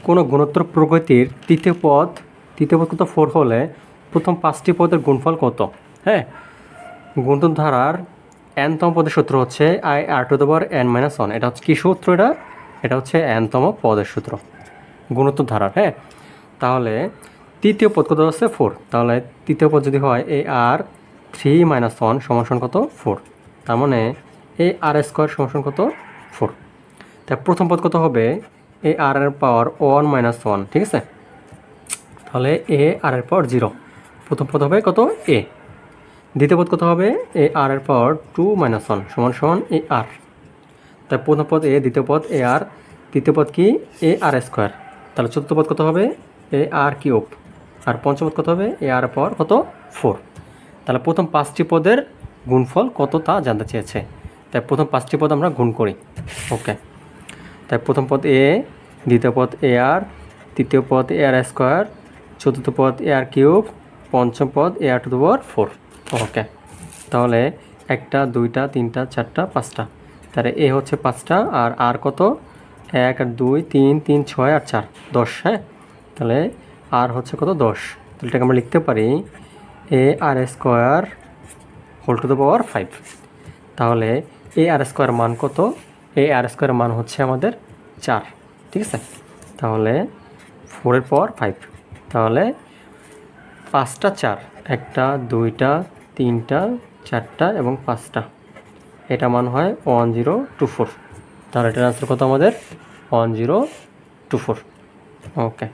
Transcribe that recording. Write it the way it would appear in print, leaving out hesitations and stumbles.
কোনো গুণোত্তর প্রগতির তৃতীয় পদ কত 4 হলে প্রথম 5টি পদের গুণফল কত? হ্যাঁ, গুণোত্তর ধারার n-তম পদের সূত্র হচ্ছে i(r⁻n-1). এটা হচ্ছে কী সূত্র? এটা হচ্ছে n-তম পদের সূত্র গুণোত্তর ধারার। হ্যাঁ, তাহলে তৃতীয় পদ কত হচ্ছে 4। তাহলে তৃতীয় পদ যদি হয় ar3 - 1 কত 4, তার মানে ar² কত 4। তাই প্রথম পদ কত হবে ar এর পাওয়ার 1 - 1, ঠিক আছে? তাহলে ar এর পাওয়ার 0, প্রথম পদ হবে কত a। দ্বিতীয় পদ কত হবে ar এর পাওয়ার 2 - 1 ar। তাই প্রথম পদ a, দ্বিতীয় পদ ar, তৃতীয় পদ কি ar²। তাহলে চতুর্থ পদ কত হবে ar³ আর পঞ্চম পদ কত হবে ar এর পাওয়ার কত 4। তাহলে প্রথম 5টি পদের গুণফল কত তা জানতে চেয়েছে। তাই প্রথম 5টি পদ আমরা গুণ করি। ওকে, তাই প্রথম পদ a, দ্বিতীয় পদ ar, তৃতীয় পদ ar², চতুর্থ পদ ar³, পঞ্চম পদ ar⁴। ওকে, তাহলে 1টা 2টা 3টা 4টা 5টা, তাহলে এ হচ্ছে 5টা আর আর কত 1 আর 2 3 3 6 আর 4 10। হ্যাঁ, তাহলে আর হচ্ছে কত 10। তাহলে এটাকে আমরা লিখতে পারি ar² 5। তাহলে ar² মান কত? ar² মান হচ্ছে আমাদের 4, ঠিক আছে? তাহলে 4 এর পাওয়ার 5, তাহলে 5টা 4, 1টা 2টা 3টা 4টা এবং 5টা, এটা মান হয় 1024। তাহলে এটার আনসার কত আমাদের 1024। ওকে।